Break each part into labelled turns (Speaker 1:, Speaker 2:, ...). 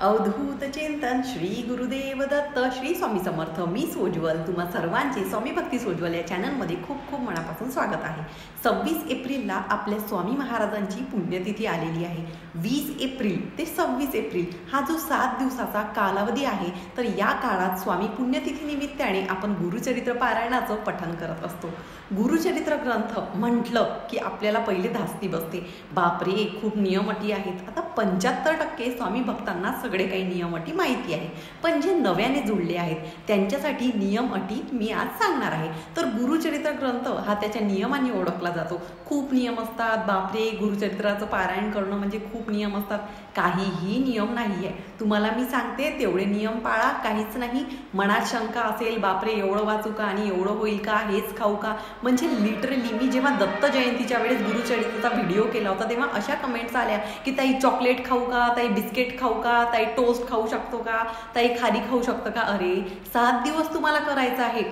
Speaker 1: अवधूत चिंतन श्री गुरुदेव दत्त श्री स्वामी समर्थ. मी सोज्वल तुम्हा सर्वांचे स्वामी भक्ती सोज्वल या चॅनलमध्ये खूप खूप मनापासून स्वागत आहे. 26 एप्रिलला आपल्या स्वामी महाराजांची पुण्यतिथी आलेली आहे. 20 एप्रिल ते 26 एप्रिल हा जो 7 दिवसाचा कालावधी आहे, तर या काळात स्वामी पुण्यतिथी निमित्ताने आपण गुरुचरित्र पारायणाचं पठण करत असतो. गुरुचरित्र ग्रंथ म्हटलं की आपल्याला पहिले धास्ती बसते, बापरे खूप नियम अटी आहेत. आता 75% स्वामी भक्तांना सगळे काही नियम अटी माहिती आहे, पण जे नव्याने जुळले आहेत त्यांच्यासाठी नियम अटी मी आज सांगणार आहे. तर गुरुचरित्र ग्रंथ हा त्याच्या नियमाने ओळखला जातो. खूप नियम असतात, बापरे गुरुचरित्राचं पारायण करणं म्हणजे खूप नियम असतात. काहीही नियम नाही आहे. तुम्हाला मी सांगते तेवढे नियम पाळा, काहीच नाही. मनात शंका असेल, बापरे एवढं वाचू का आणि एवढं होईल का, हेच खाऊ का, म्हणजे लिटरली मी जेव्हा दत्त जयंतीच्या वेळेस गुरुचरित्राचा व्हिडिओ केला होता तेव्हा अशा कमेंट्स आल्या की ताई चॉकलेट खाऊ का, ताई बिस्किट खाऊ का, ताई टोस्ट खाऊ शकतो का, ताई खारी खाऊ शकतो का. अरे 7 दिवस तुम्हाला करायचं आहे.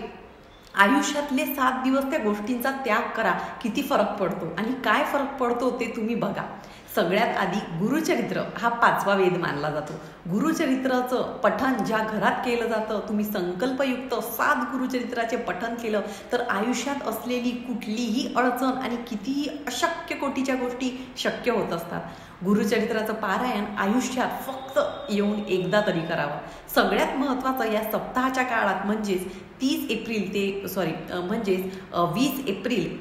Speaker 1: आयुष्यातले 7 दिवस त्या गोष्टींचा त्याग करा. किती फरक पडतो आणि काय फरक पडतो ते तुम्ही बघा. सगळ्यात आधी गुरुचरित्र हा 5वा वेद मानला जातो. गुरुचरित्राचं पठण ज्या घरात केलं जातं, तुम्ही संकल्पयुक्त 7 गुरुचरित्राचे पठण केलं तर आयुष्यात असलेली कुठलीही अडचण आणि कितीही अशक्य कोटीच्या गोष्टी शक्य होत असतात. गुरुचरित्राचं पारायण आयुष्यात फक्त येऊन एकदा तरी करावं. सगळ्यात महत्त्वाचं या सप्ताहाच्या काळात म्हणजेच 20 एप्रिल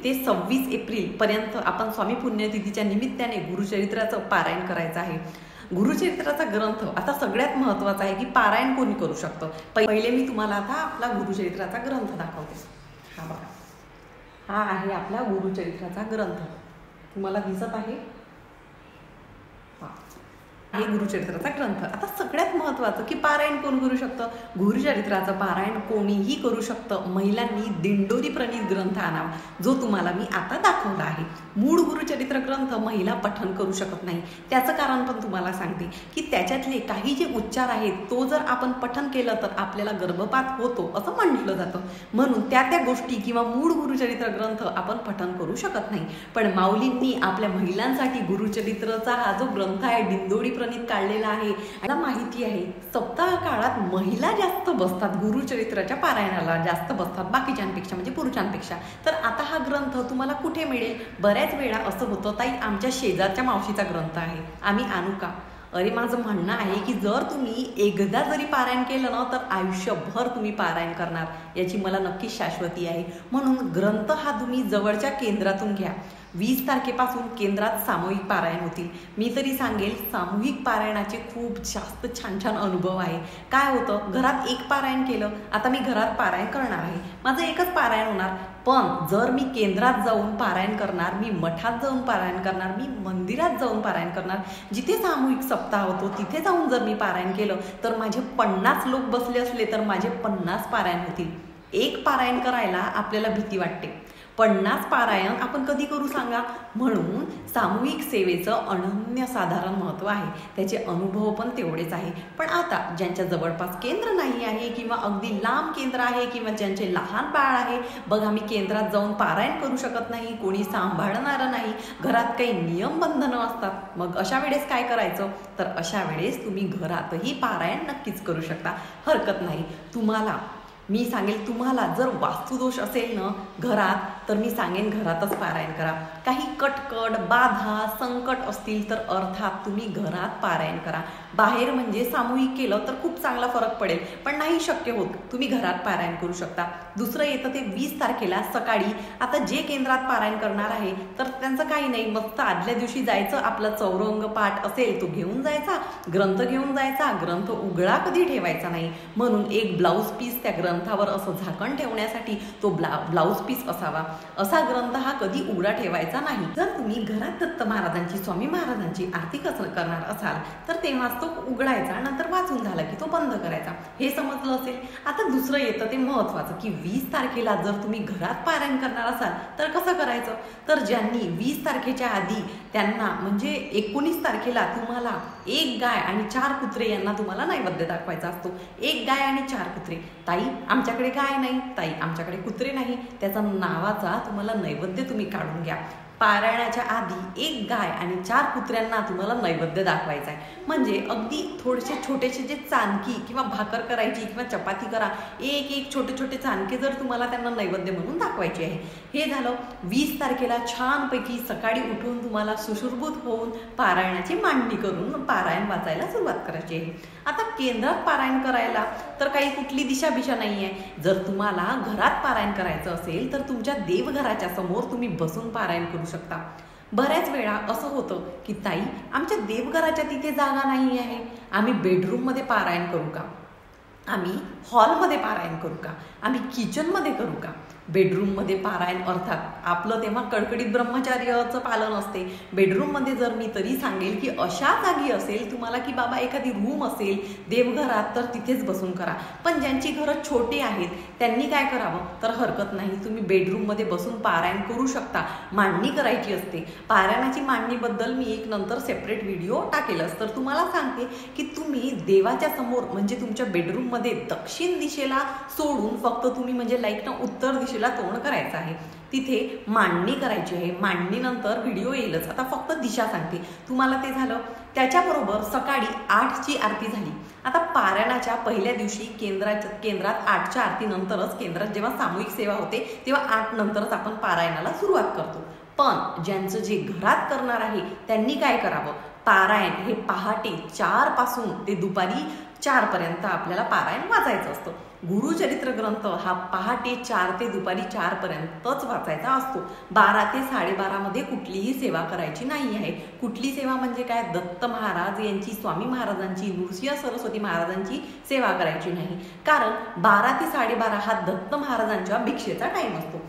Speaker 1: ते 26 एप्रिलपर्यंत आपण स्वामी पुण्यतिथीच्या निमित्ताने गुरुचरित्राचं पारायण करायचं आहे. गुरुचरित्राचा ग्रंथ आता सगळ्यात महत्त्वाचा आहे की पारायण कोणी करू शकतं. पहिले मी तुम्हाला आता आपला गुरुचरित्राचा ग्रंथ दाखवते. हा बघा, हा आहे आपला गुरुचरित्राचा ग्रंथ. तुम्हाला दिसत आहे हे गुरुचरित्राचा ग्रंथ. आता सगळ्यात महत्त्वाचं की पारायण कोण करू शकतं. गुरुचरित्राचं पारायण कोणीही करू शकतं. महिलांनी दिंडोरी प्रणीत ग्रंथ आणावा, जो तुम्हाला मी आता दाखवला आहे. मूळ गुरुचरित्र ग्रंथ महिला पठण करू शकत नाही. त्याचं कारण पण तुम्हाला सांगते की त्याच्यातले काही जे उच्चार आहेत तो जर आपण पठण केलं तर आपल्याला गर्भपात होतो असं म्हटलं जातं. म्हणून त्या गोष्टी किंवा मूळ गुरुचरित्र ग्रंथ आपण पठण करू शकत नाही. पण माऊलींनी आपल्या महिलांसाठी गुरुचरित्रचा हा जो ग्रंथ आहे दिंडोरी प्रणीत काढलेला आहे. मला माहिती आहे सप्ताह काळात महिला जास्त बसतात, गुरुचरित्राच्या पारायणाला जास्त बसतात बाकीच्यांपेक्षा, म्हणजे पुरुषांपेक्षा. तर आता हा ग्रंथ तुम्हाला कुठे मिळेल. बऱ्याच वेळा असं होतं, ताई आमच्या शेजारच्या मावशीचा ग्रंथ आहे, आम्ही आणू का. अरे माझं म्हणणं आहे की जर तुम्ही एकदा जरी पारायण केलं ना तर आयुष्यभर तुम्ही पारायण करणार, याची मला नक्कीच शाश्वती आहे. म्हणून ग्रंथ हा तुम्ही जवळच्या केंद्रातून घ्या. 20 तारखेपासून केंद्रात सामूहिक पारायण होतील. मी तरी सांगेल सामूहिक पारायणाचे खूप जास्त छान छान अनुभव आहे. काय होतं, घरात एक पारायण केलं, आता मी घरात पारायण करणार आहे, माझं एकच पारायण होणार. पण जर मी केंद्रात जाऊन पारायण करणार, मी मठात जाऊन पारायण करणार, मी मंदिरात जाऊन पारायण करणार, जिथे सामूहिक सप्ताह होतो तिथे जाऊन जर मी पारायण केलं तर माझे 50 लोक बसले असले तर माझे 50 पारायण होतील. एक पारायण करायला आपल्याला भीती वाटते, 50 पारायण आपण कधी करू सांगा. म्हणून सामूहिक सेवेचं अनन्यसाधारण महत्त्व आहे. त्याचे अनुभव पण तेवढेच आहे. पण आता ज्यांच्या जवळपास केंद्र नाही आहे किंवा अगदी लांब केंद्र आहे किंवा ज्यांचे लहान बाळ आहे, बघा मी केंद्रात जाऊन पारायण करू शकत नाही, कोणी सांभाळणारं नाही, घरात काही नियम बंधनं असतात, मग अशा वेळेस काय करायचं. तर अशा वेळेस तुम्ही घरातही पारायण नक्कीच करू शकता, हरकत नाही. मी सांगेल तुम्हाला जर वास्तुदोष असेल ना घरात, तर मी सांगेन घरातच पारायण करा. काही कटकट बाधा संकट असतील तर अर्थात तुम्ही घरात पारायण करा. बाहेर म्हणजे सामूहिक केलं तर खूप चांगला फरक पडेल, पण नाही शक्य होत तुम्ही घरात पारायण करू शकता. दुसरं येतं ते 20 तारखेला सकाळी. आता जे केंद्रात पारायण करणार आहे तर त्यांचं काही नाही, मस्त आदल्या दिवशी जायचं, आपला चौरंग पाठ असेल तो घेऊन जायचा, ग्रंथ घेऊन जायचा, ग्रंथ उघडा कधी ठेवायचा नाही. म्हणून एक ब्लाऊज पीस त्या ग्रंथावर असं झाकण ठेवण्यासाठी तो ब्लाऊज पीस असावा. असा ग्रंथ हा कधी उघडा ठेवायचा नाही. जर तुम्ही घरात दत्त महाराजांची स्वामी महाराजांची आरती करणार असाल तर तेव्हाच तो उघडायचा, नंतर वाचून झाला की तो बंद करायचा. हे समजलं असेल. आता दुसरं येतं ते महत्त्वाचं की 20 तारखेला जर तुम्ही घरात पारायण करणार असाल तर कसं करायचं. तर ज्यांनी 20 तारखेच्या आधी त्यांना म्हणजे 19 तारखेला तुम्हाला 1 गाय आणि 4 कुत्रे यांना तुम्हाला नैवेद्य दाखवायचा असतो. 1 गाय आणि 4 कुत्रे. ताई आमच्याकडे गाय नाही, ताई आमच्याकडे कुत्रे नाही, त्याचा नावाचा तुम्हाला नैवेद्य तुम्ही काढून घ्या. पारायणाच्या आधी 1 गाय आणि 4 कुत्र्यांना तुम्हाला नैवेद्य दाखवायचा आहे. म्हणजे अगदी थोडेसे छोटेसे जे चाणकी किंवा भाकर करायची किंवा चपाती करा, एक छोटे छोटे चाणके जर तुम्हाला त्यांना नैवेद्य म्हणून दाखवायचे आहे. हे झालं. 20 तारखेला छानपैकी सकाळी उठून तुम्हाला सुशुरभूत होऊन पारायणाची मांडणी करून पारायण वाचायला सुरुवात करायची आहे. आता केंद्रात पारायण करायला तर काही कुठली दिशाभिषा नाही आहे. जर तुम्हाला घरात पारायण करायचं असेल तर तुमच्या देवघराच्या समोर तुम्ही बसून पारायण करू शकता. बऱ्याच वेळा असं होतं की ताई, आमच्या देवघराच्या तिथे जागा नाही आहे, आम्ही बेडरूममध्ये पारायण करू का, आम्ही हॉलमध्ये पारायण करू का, आम्ही किचनमध्ये करू का. बेडरूममध्ये पारायण अर्थात आपलं तेव्हा कडकडीत ब्रह्मचार्याचं पालन असते. बेडरूममध्ये जर मी तरी सांगेल की अशा जागी असेल तुम्हाला की बाबा एखादी रूम असेल देवघरात तर तिथेच बसून करा. पण ज्यांची घरं छोटी आहेत त्यांनी काय करावं तर हरकत नाही, तुम्ही बेडरूममध्ये बसून पारायण करू शकता. मांडणी करायची असते. पारायणाची मांडणीबद्दल मी एक नंतर सेपरेट व्हिडिओ टाकेलच. तर तुम्हाला सांगते की तुम्ही देवाच्या समोर म्हणजे तुमच्या बेडरूममध्ये दक्षिण दिशेला सोडून फक्त तुम्ही म्हणजे लाईक ना उत्तर दिशेला तोंड करायचं आहे. तिथे मांडणी करायची आहे. मांडणीनंतर व्हिडिओ येईलच. आता फक्त दिशा सांगते तुम्हाला. ते झालं. त्याच्याबरोबर सकाळी 8ची आरती झाली. आता पारायणाच्या पहिल्या दिवशी केंद्रात 8च्या आरतीनंतरच केंद्रात जेव्हा सामूहिक सेवा होते तेव्हा 8 नंतरच आपण पारायणाला सुरुवात करतो. पण ज्यांचं जे घरात करणार आहे त्यांनी काय करावं, पारायण हे पहाटे 4 पासून ते दुपारी 4 पर्यंत आपल्याला पारायण वाचायचं असतं. गुरुचरित्र ग्रंथ हा पहाटे 4 ते दुपारी 4 पर्यंतच वाचायचा असतो. 12 ते 12:30 मध्ये कुठलीही सेवा करायची नाही आहे. कुठली सेवा म्हणजे काय, दत्त महाराज यांची, स्वामी महाराजांची, नृसिंह सरस्वती महाराजांची सेवा करायची नाही. कारण 12 ते 12:30 हा दत्त महाराजांच्या भिक्षेचा टाइम असतो.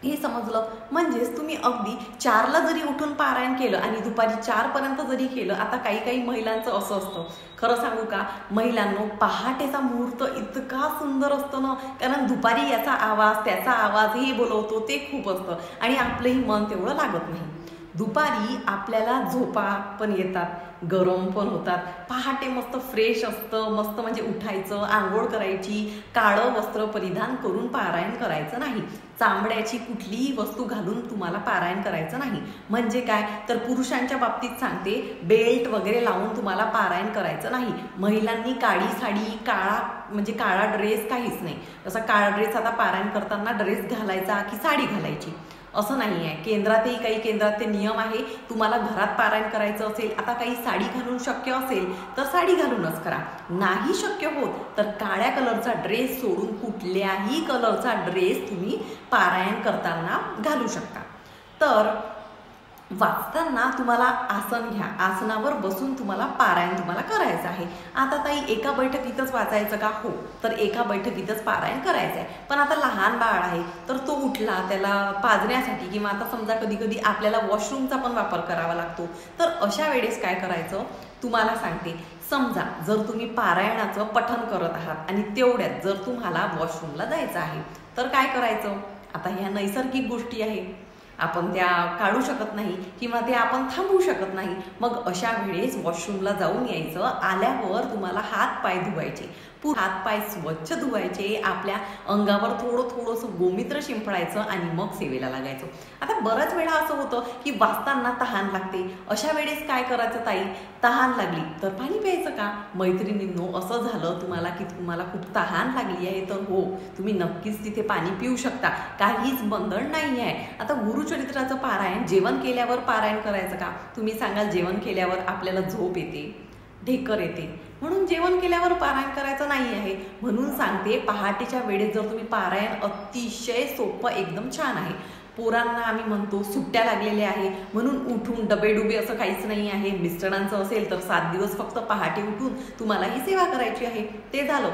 Speaker 1: हे समजलं. म्हणजेच तुम्ही अगदी 4ला जरी उठून पारायण केलं आणि दुपारी 4 पर्यंत जरी केलं. आता काही महिलांचं असं असतं, खरं सांगू का महिलांनो, पहाटेचा मुहूर्त इतका सुंदर असतो ना, कारण दुपारी याचा आवाज त्याचा आवाज हे बोलवतो ते खूप असतं आणि आपलंही मन तेवढं लागत नाही. दुपारी आपल्याला झोपा पण येतात, गरम पण होतात. पहाटे मस्त फ्रेश असतं, मस्त म्हणजे उठायचं, आंघोळ करायची, काळं वस्त्र परिधान करून पारायण करायचं नाही. चांबड्याची कुठलीही वस्तू घालून तुम्हाला पारायण करायचं नाही. म्हणजे काय तर पुरुषांच्या बाबतीत सांगते, बेल्ट वगैरे लावून तुम्हाला पारायण करायचं नाही. महिलांनी काळी साडी, काळा ड्रेस काहीच नाही. जसा काळा ड्रेस आता पारायण करताना ड्रेस घालायचा की साडी घालायची असं नाही आहे. काही केंद्रात ते नियम आहे. तुम्हाला घरात पारायण करायचं असेल, आता काही साडी घालून शक्य असेल तर साडी घालूनच करा. नाही शक्य होत तर काळ्या कलरचा ड्रेस सोडून कुठल्याही कलरचा ड्रेस तुम्ही पारायण करताना घालू शकता. तर वाचताना तुम्हाला आसन घ्या. आसनावर बसून तुम्हाला पारायण करायचं आहे. आता ताई एका बैठकीतच वाचायचं का, हो तर एका बैठकीतच पारायण करायचं आहे. पण आता लहान बाळ आहे तर तो उठला, त्याला पाजण्यासाठी किंवा आता समजा कधी आपल्याला वॉशरूमचा पण वापर करावा लागतो. तर अशा वेळेस काय करायचं तुम्हाला सांगते. समजा जर तुम्ही पारायणाचं पठण करत आहात आणि तेवढ्यात जर तुम्हाला वॉशरूमला जायचं आहे तर काय करायचं. आता ह्या नैसर्गिक गोष्टी आहे, आपण त्या काढू शकत नाही किंवा ते आपण थांबवू शकत नाही. मग अशा वेळेस वॉशरूमला जाऊन यायचं. आल्यावर तुम्हाला हात पाय धुवायचे, हात पाय स्वच्छ धुवायचे, आपल्या अंगावर थोडंसं गोमित्र शिंपडायचं आणि मग सेवेला लागायचं. आता बऱ्याच वेळा असं होतं की वाचताना तहान लागते. अशा वेळेस काय करायचं ताई, तहान लागली तर पाणी प्यायचं का. मैत्रिणींनो, असं झालं तुम्हाला की तुम्हाला खूप तहान लागली आहे तर हो तुम्ही नक्कीच तिथे पाणी पिऊ शकता, काहीच बंधन नाही आहे. आता गुरुचरित्राचं पारायण जेवण केल्यावर पारायण करायचं का. तुम्ही सांगाल जेवण केल्यावर आपल्याला झोप येते, ढेकर येते, म्हणून जेवण केल्यावर पारायण करायचं नाही आहे. म्हणून सांगते पहाटेच्या वेळेत जर तुम्ही पारायण अतिशय सोपं एकदम छान आहे. पोरांना आम्ही म्हणतो सुट्ट्या लागलेल्या आहे म्हणून उठून डबे असं काहीच नाही आहे. मिस्टरांचं असेल तर 7 दिवस फक्त पहाटे उठून तुम्हाला ही सेवा करायची आहे. ते झालं.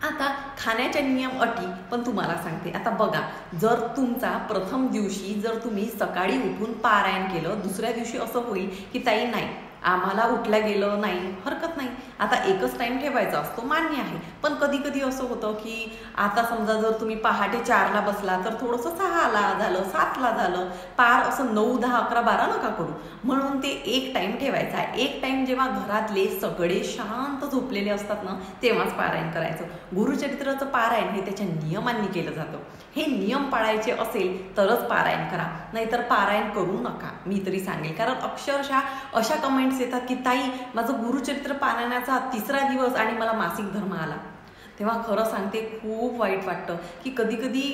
Speaker 1: आता खाण्याच्या नियम अटी पण तुम्हाला सांगते. आता बघा, जर तुमचा प्रथम दिवशी जर तुम्ही सकाळी उठून पारायण केलं, दुसऱ्या दिवशी असं होईल की ताई नाही आम्हाला उठल्या गेलं नाही, हरकत नाही. आता एकच टाइम ठेवायचा असतो मान्य आहे, पण कधी कधी असं होतं की आता समजा जर तुम्ही पहाटे 4ला बसला तर थोडंसं 6ला झालं, 7ला झालं, पार असं 9, 10, 11, 12 नका करू. म्हणून ते एक टाइम ठेवायचा आहे. एक टाइम जेव्हा घरातले सगळे शांत झोपलेले असतात ना तेव्हाच पारायण करायचं. गुरुचरित्राचं पारायण हे त्याच्या नियमांनी केलं जातं. हे नियम पाळायचे असेल तरच पारायण करा, नाहीतर पारायण करू नका, मी तरी सांगेल. कारण अक्षरशः अशा कमेंट्स येतात की ताई माझं गुरुचरित्र पारायणाचा 3रा दिवस आणि मला मासिक धर्म आला. तेव्हा खरं सांगते खूप वाईट वाटतं की कधी कधी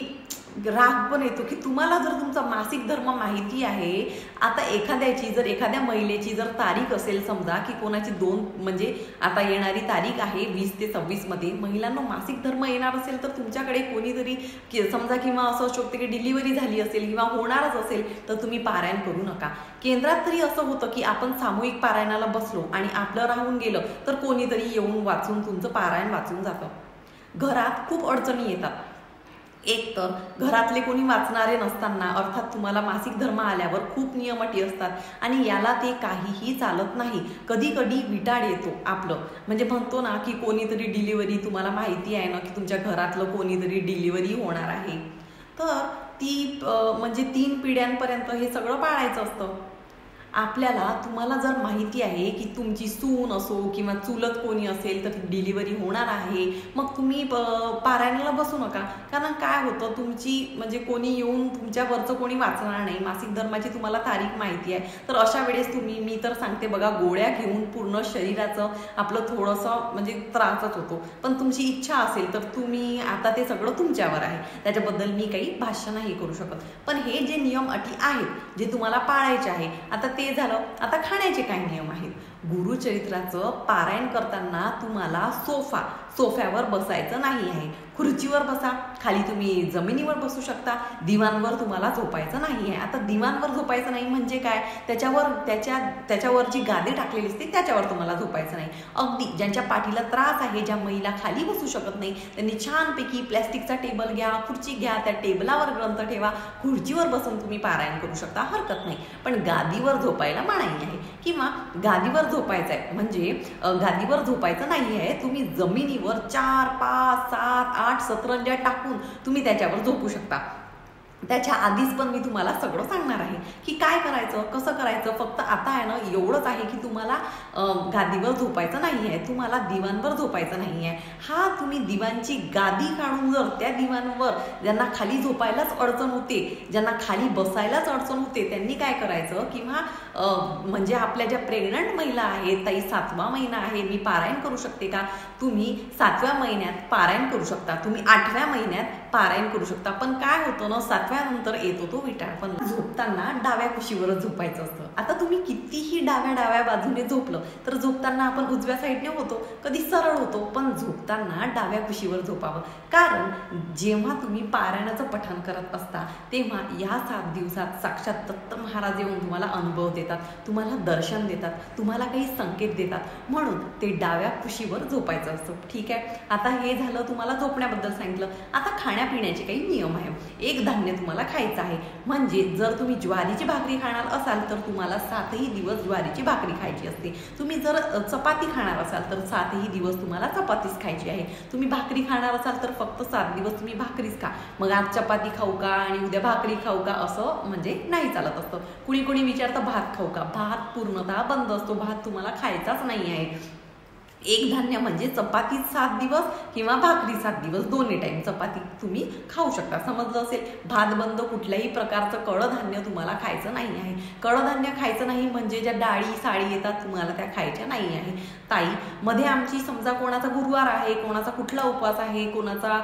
Speaker 1: राग पण येतो की तुम्हाला जर तुमचा मासिक धर्म माहिती आहे, आता एखाद्या महिलेची जर तारीख असेल, समजा की कोणाची 2 म्हणजे आता येणारी तारीख आहे 20 ते 26 मध्ये, महिलांना मासिक धर्म येणार असेल तर तुमच्याकडे कोणीतरी समजा किंवा असं शकते की डिलिव्हरी झाली असेल किंवा होणारच असेल तर तुम्ही पारायण करू नका. केंद्रात तरी असं होतं की आपण सामूहिक पारायणाला बसलो आणि आपलं राहून गेलं तर कोणीतरी येऊन वाचून तुमचं पारायण वाचून जातं. घरात खूप अडचणी येतात. एक तर घरातले कोणी वाचणारे नसताना, अर्थात तुम्हाला मासिक धर्म आल्यावर खूप नियम अटी असतात आणि याला ते काहीही चालत नाही. कधी कधी विटाळ येतो आपलं, म्हणजे म्हणतो ना की कोणीतरी डिलिव्हरी, तुम्हाला माहिती आहे ना की तुमच्या घरातलं कोणीतरी डिलिव्हरी होणार आहे, तर ती म्हणजे 3 पिढ्यांपर्यंत हे सगळं पाळायचं असतं. आपल्याला तुम्हाला जर माहिती आहे की तुमची सून असो किंवा चुलत कोणी असेल तर डिलिव्हरी होणार आहे, मग तुम्ही पारायणाला बसू नका. कारण काय होतं, तुमची म्हणजे कोणी येऊन तुमच्यावरचं कोणी वाचणार नाही, मासिक धर्माची तुम्हाला तारीख माहिती आहे, तर अशा वेळेस मी तर सांगते बघा, गोळ्या घेऊन पूर्ण शरीराचं आपलं थोडंसं म्हणजे त्रासच होतो. पण तुमची इच्छा असेल तर तुम्ही, आता ते सगळं तुमच्यावर आहे, त्याच्याबद्दल मी काही भाष्य नाही करू शकत. पण हे जे नियम अटी आहेत जे तुम्हाला पाळायचे आहे, आता ते झालं. आता खाण्याचे काय नियम आहेत. गुरुचरित्राचं पारायण करताना तुम्हाला सोफ्यावर बसायचं नाही आहे. खुर्चीवर बसा, खाली तुम्ही जमिनीवर बसू शकता. दिवाणवर तुम्हाला झोपायचं नाही आहे. आता दिवाणवर झोपायचं नाही म्हणजे काय, त्याच्यावर जी गादी टाकलेली असते त्याच्यावर तुम्हाला झोपायचं नाही. अगदी ज्यांच्या पाठीला त्रास आहे, ज्या महिला खाली बसू शकत नाही, त्यांनी छानपैकी प्लॅस्टिकचा टेबल घ्या, खुर्ची घ्या, त्या टेबलावर ग्रंथ ठेवा, खुर्चीवर बसून तुम्ही पारायण करू शकता, हरकत नाही. पण गादीवर झोपायला मनाई आहे, किंवा गादीवर झोपायचं आहे म्हणजे गादीवर झोपायचं नाही आहे, तुम्ही जमिनीवर 4, 5, 7, 8 सतरंज्या टाकून तुम्ही त्याच्यावर झोपू शकता. त्याच्या आधीच पण मी तुम्हाला सगळं सांगणार आहे की काय करायचं, कसं करायचं. फक्त आता आहे ना एवढंच आहे की तुम्हाला गादीवर झोपायचं नाही आहे, तुम्हाला दिवाणवर झोपायचं नाही आहे. हा तुम्ही दिवाणची गादी काढून जर त्या दिवाणवर, ज्यांना खाली झोपायलाच अडचण होते, ज्यांना खाली बसायलाच अडचण होते, त्यांनी काय करायचं, किंवा म्हणजे आपल्या ज्या प्रेग्नंट महिला आहेत, ताई 7वा महिना आहे, मी पारायण करू शकते का, तुम्ही 7व्या महिन्यात पारायण करू शकता, तुम्ही 8व्या महिन्यात पारायण करू शकता. पण काय होतं ना, 7व्या नंतर येतो तो विटाळ. पण झोपताना डाव्या कुशीवरच झोपायचं असतं. आता तुम्ही कितीही डाव्या बाजूने झोपलं तर झोपताना आपण उजव्या साईडने होतो, कधी सरळ होतो, पण झोपताना डाव्या कुशीवर झोपावं. कारण जेव्हा तुम्ही पारायणाचं पठण करत असता तेव्हा या 7 दिवसात साक्षात दत्त महाराज येऊन तुम्हाला अनुभव देतात, तुम्हाला दर्शन देतात, तुम्हाला काही संकेत देतात, म्हणून ते डाव्या कुशीवर झोपायचं असतं. ठीक आहे, आता हे झालं तुम्हाला झोपण्याबद्दल सांगितलं. आता खाण्यापिण्याचे काही नियम आहे. एक धान्य तुम्हाला खायचं आहे, म्हणजे जर तुम्ही ज्वारीची भाकरी खाणार असाल तर तुम्हाला 7ही दिवस ज्वारीची भाकरी खायची असते. तुम्ही जर चपाती खाणार असाल तर 7ही दिवस तुम्हाला चपातीच खायची आहे. तुम्ही भाकरी खाणार असाल तर फक्त 7 दिवस तुम्ही भाकरीच खा. मग आज चपाती खाऊ का आणि उद्या भाकरी खाऊ का, असं म्हणजे नाही चालत असतं. कुणी विचारतं भात खाऊ का, भात पूर्णतः बंद असतो, भात तुम्हाला खायचाच नाही आहे. एक धान्य म्हणजे चपाती 7 दिवस किंवा भाकरी 7 दिवस, दोन्ही टाइम चपाती तुम्ही खाऊ शकता, समजलं असेल. भात बंद, कुठल्याही प्रकारचं कडधान्य तुम्हाला खायचं नाही आहे. कडधान्य खायचं नाही म्हणजे ज्या डाळी साळी येतात तुम्हाला त्या खायच्या नाही आहे. ताई मध्ये आमची समजा कोणाचा गुरुवार आहे, कोणाचा कुठला उपवास आहे, कोणाचा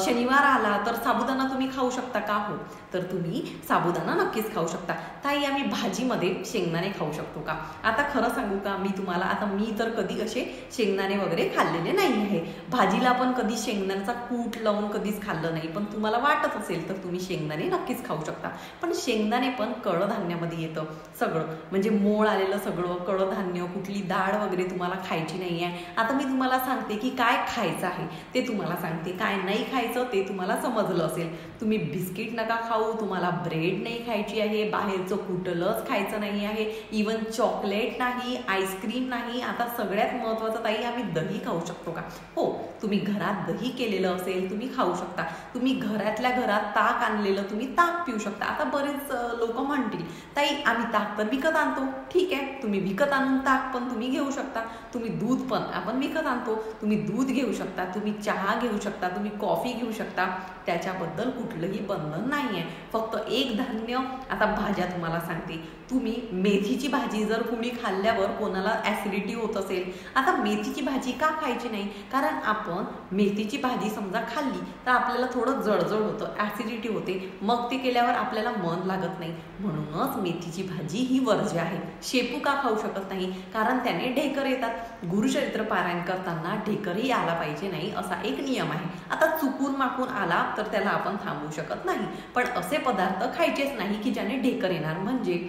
Speaker 1: शनिवार आला तर साबुदाणा तुम्ही खाऊ शकता का, हो तर तुम्ही साबुदाणा नक्कीच खाऊ शकता. ताई आम्ही भाजीमध्ये शेंगदाणे खाऊ शकतो का. आता खरं सांगू का मी तुम्हाला, आता मी तर कधी असे शेंगदाणे वगैरे खाल्लेले नाही आहे. भाजीला पण कधी शेंगदाण्याचा कूट लावून कधीच खाल्लं नाही, पण तुम्हाला वाटत असेल तर तुम्ही शेंगदाणे नक्कीच खाऊ शकता. पण शेंगदाणे पण कडधान्यामध्ये येतं सगळं, म्हणजे मोळ आलेलं सगळं कडधान्य, कुठली डाळ वगैरे तुम्हाला खायची नाही आहे. आता मी तुम्हाला सांगते की काय खायचं आहे ते तुम्हाला सांगते, काय नाही खायचं ते तुम्हाला समजलं असेल. तुम्ही बिस्किट नका खाऊ, तुम्हाला ब्रेड नाही खायची आहे, बाहेरचं कुठलंच खायचं नाही आहे, इवन चॉकलेट नाही, आईस्क्रीम नाही. आता सगळ्यात महत्त्वाचं ताई आम्ही दही खाऊ शकतो का? हो, तुम्ही घरात दही केलेलं असेल तुम्ही खाऊ शकता. तुम्ही घरातल्या घरात ताक आणलेलं तुम्ही ताक पिऊ शकता. आता बरेच लोक म्हणतील ताई आम्ही ताक तर विकत आणतो. ठीक आहे, तुम्ही विकत आणून ताक पण तुम्ही घेऊ शकता. तुम्ही दूध पण आपण विकत आणतो, तुम्ही दूध घेऊ शकता, तुम्ही चहा घेऊ शकता, तुम्ही कॉफी घेऊ शकता. त्याच्याबद्दल कुठलंही बंधन नाही आहे. फक्त एक धान्य. आता भाज्या तुम्हाला सांगते, तुम्ही मेथीची भाजी जर कुणी खाल्ल्यावर कोणाला ॲसिडिटी होत असेल, आता मेथीची भाजी का खायची नाही? कारण आपण मेथीची भाजी समजा खाल्ली तर आपल्याला थोडं जळजळ होतं, ॲसिडिटी होते, मग ते केल्यावर आपल्याला मन लागत नाही. म्हणूनच मेथीची भाजी ही वर्ज्य आहे. शेपू का खाऊ शकत नाही? कारण त्याने ढेकर येतात. गुरुचरित्र पारायण करताना ढेकरही आला पाहिजे नाही असा एक नियम आहे. आता चुकून माकून आला तर त्याला आपण थांबवू शकत नाही, पण असे पदार्थ खायचेच नाही की ज्याने ढेकर येणार, म्हणजे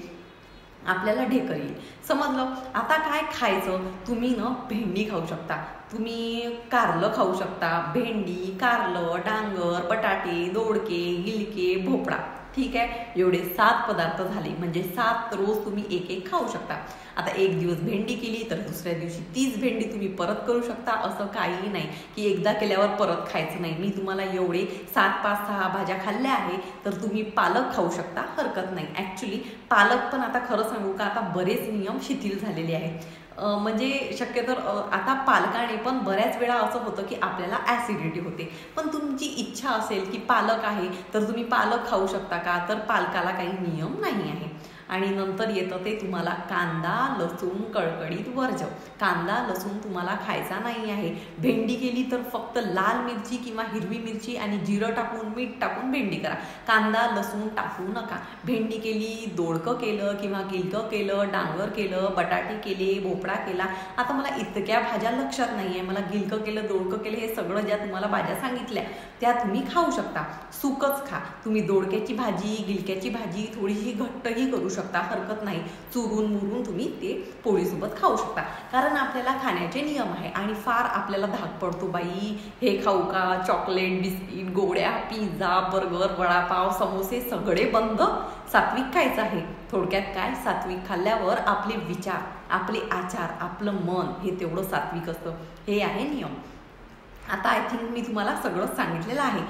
Speaker 1: आपल्याला ढेकर येईल. समजलं? आता काय खायचं? तुम्ही भेंडी खाऊ शकता, तुम्ही कारलं खाऊ शकता. भेंडी, कारलं, डांगर, बटाटे, दोडके, गिलके, भोपळा. ठीक आहे, एवढे 7 पदार्थ झाले, म्हणजे 7 रोज तुम्ही एक एक खाऊ शकता. आता एक दिवस भेंडी केली तर दुसऱ्या दिवशी तीच भेंडी तुम्ही परत करू शकता. असं काही नाही की एकदा केल्यावर परत खायचं नाही. मी तुम्हाला एवढे 7, 5, 6 भाज्या खाल्ल्या आहे, तर तुम्ही पालक खाऊ शकता, हरकत नाही. ॲक्च्युली पालक पण आता खरं सांगू का, आता बरेच नियम शिथिल झालेले आहेत. म्हणजे शक्यतर आता पालकाने पण बऱ्याच वेळा असं होतं की आपल्याला ॲसिडिटी होते, पण तुमची इच्छा असेल की पालक आहे तर तुम्ही पालक खाऊ शकता का? तर पालकाला काही नियम नाही आहे. आणि नंतर येतं ते तुम्हाला कांदा लसूण कळकळीत वर्ज्य. कांदा लसूण तुम्हाला खायचा नाही आहे. भेंडी केली तर फक्त लाल मिरची किंवा हिरवी मिरची आणि जिरं टाकून मीठ टाकून भेंडी करा. कांदा लसूण टाकू नका. भेंडी केली, दोडकं केलं किंवा गिलकं केलं, डांगर केलं, बटाटे केले, भोपळा केला. आता मला इतक्या भाज्या लक्षात नाही आहे. मला गिलकं केलं, दोडकं केलं, हे सगळं ज्या तुम्हाला भाज्या सांगितल्या त्या तुम्ही खाऊ शकता. सुकच खा. तुम्ही दोडक्याची भाजी, गिलक्याची भाजी थोडीशी घट्टही करू शकता, हरकत नाही. चुरून मुरून तुम्ही ते पोळीसोबत खाऊ शकता. कारण आपल्याला खाण्याचे नियम आहे. आणि फार आपल्याला धाक पडतो, बाई हे खाऊ का? चॉकलेट, बिस्किट, गोळ्या, पिझ्झा, बर्गर, वडापाव, समोसे सगळे बंद. सात्विक खायचं आहे. थोडक्यात काय, सात्विक खाल्ल्यावर आपले विचार, आपले आचार, आपलं मन हे तेवढं सात्विक असतं. हे आहे नियम. आता आय थिंक मी तुम्हाला सगळं सांगितलेलं आहे.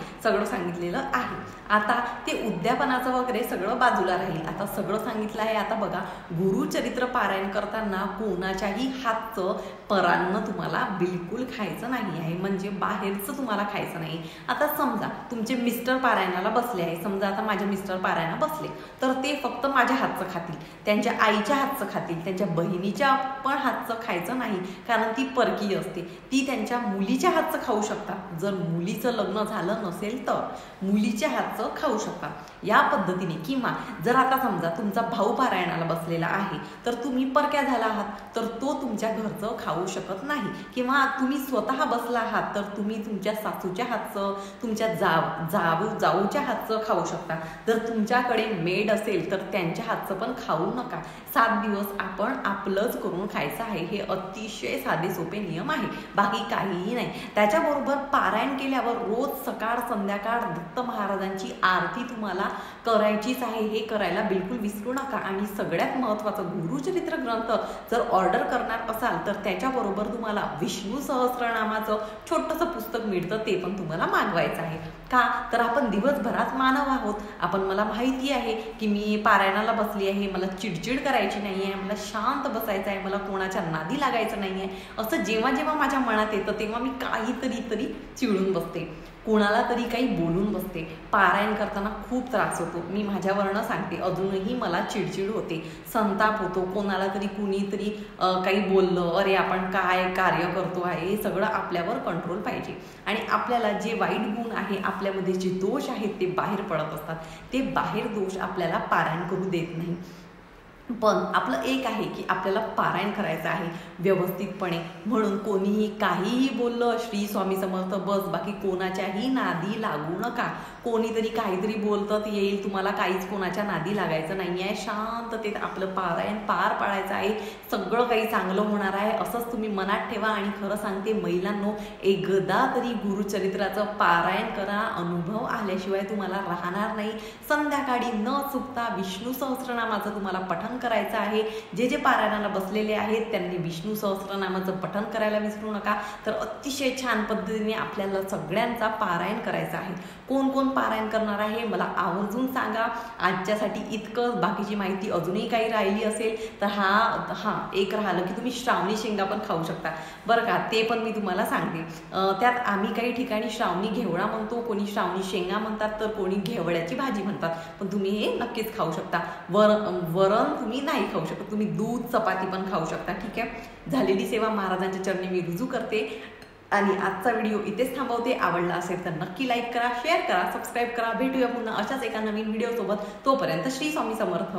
Speaker 1: आता ते उद्यापनाचं वगैरे सगळं बाजूला राहील. आता सगळं सांगितलं आहे. आता बघा, गुरुचरित्र पारायण करताना कोणाच्याही हातचं परान्न तुम्हाला बिलकुल खायचं नाही आहे, म्हणजे बाहेरचं तुम्हाला खायचं नाही. आता समजा तुमचे मिस्टर पारायणाला बसले आहे, समजा आता माझे मिस्टर पारायणाला बसले तर ते फक्त माझ्या हातचं खातील, त्यांच्या आईच्या हातचं खातील, त्यांच्या बहिणीच्या पण हातचं खायचं नाही, कारण ती परकी असते. ती त्यांच्या मुलीच्या हातचं खाऊ शकतात. जर मुलीचं लग्न झालं नसेल तर मुलीच्या हातचं खाऊ शकतात. या पद्धतीने. किंवा जर आता समजा तुमचा भाऊ पारायणाला बसलेला आहे तर तुम्ही परक्या झाला आहात तर तो तुमच्या घरचं खाऊ शकत नाही. किंवा तुम्ही स्वतः बसला आहात तर तुम्ही तुमच्या सासूच्या हातचं, तुमच्या जाऊच्या हातचं खाऊ शकता. जर तुमच्याकडे मेड असेल तर त्यांच्या हातचं पण खाऊ नका. 7 दिवस आपण आपलंच करून खायचं आहे. हे अतिशय साधे सोपे नियम आहे, बाकी काहीही नाही. त्याच्याबरोबर पारायण केल्यावर रोज सकाळ संध्याकाळ दत्त महाराजांची आरती तुम्हाला करायचीच आहे. हे करायला बिलकुल विसरू नका. आणि सगळ्यात महत्त्वाचं, गुरुचरित्र ग्रंथ जर ऑर्डर करणार असाल तर त्याच्याबरोबर तुम्हाला विष्णू सहस्त्रनामाचं छोटंसं पुस्तक मिळतं, ते पण तुम्हाला मागवायचं आहे. का तर आपण दिवसभरात मानव आहोत. मला माहिती आहे की मी पारायणाला बसली आहे, मला चिडचिड करायची नाही आहे, मला शांत बसायचं आहे, मला कोणाच्या नादी लागायचं नाही आहे. असं जेव्हा जेव्हा माझ्या मनात येतं तेव्हा मी काहीतरी चिडून बसते, कोणाला तरी काही बोलून बसते. पारायण करताना खूप त्रास होतो. मी माझ्यावरनं सांगते, अजूनही मला चिडचिड होते, संताप होतो. कोणाला तरी कुणीतरी काही बोललं, अरे आपण काय कार्य करतो आहे, हे सगळं आपल्यावर कंट्रोल पाहिजे. आणि आपल्याला जे वाईट गुण आहे, आपल्यामध्ये जे दोष आहेत ते बाहेर पडत असतात. ते बाहेर दोष आपल्याला पारायण करू देत नाही. पण आपलं एक आहे की आपल्याला पारायण करायचं आहे व्यवस्थितपणे. म्हणून कोणीही काहीही बोललं, श्री स्वामी समर्थ बस, बाकी कोणाच्याही नादी लागू नका. कोणीतरी काहीतरी बोलतं येईल, तुम्हाला काहीच कोणाच्या नादी लागायचं नाही आहे. शांततेत आपलं पारायण पार पाडायचं आहे. सगळं काही चांगलं होणार आहे असंच तुम्ही मनात ठेवा. आणि खरं सांगते महिलांनो, एकदा तरी गुरुचरित्राचं पारायण करा. अनुभव आल्याशिवाय तुम्हाला राहणार नाही. संध्याकाळी न चुकता विष्णू सहस्त्रनामाचं तुम्हाला पठण पठण करायचं आहे. जे जे पारायणाला बसलेले आहेत त्यांनी विष्णू सहस्त्रनामाचं पठण करायला विसरू नका. तर अतिशय छान पद्धतीने आपल्याला सगळ्यांचा पारायण करायचं आहे. कोण कोण पारायण करणार आहे मला आवर्जून सांगा. आजच्यासाठी इतकं. बाकीची माहिती अजूनही काही राहिली असेल तर एक राहिलं की तुम्ही श्रावणी शेंगा पण खाऊ शकता बरं का. ते पण मी तुम्हाला सांगते. त्यात आम्ही काही ठिकाणी श्रावणी घेवडा म्हणतो, कोणी श्रावणी शेंगा म्हणतात, तर कोणी घेवड्याची भाजी म्हणतात. पण तुम्ही हे नक्कीच खाऊ शकता. वरण तुम्ही नाही खाऊ शकत, तुम्ही दूध चपाती पण खाऊ शकता. ठीक आहे. झालेली सेवा महाराजांच्या चरणी मी रुजू करते आणि आजचा व्हिडिओ इथेच थांबवते. आवडला असेल तर नक्की लाईक करा, शेअर करा, सबस्क्राईब करा. भेटूया पुन्हा अशाच एका नवीन व्हिडिओ सोबत. तोपर्यंत श्री स्वामी समर्थ.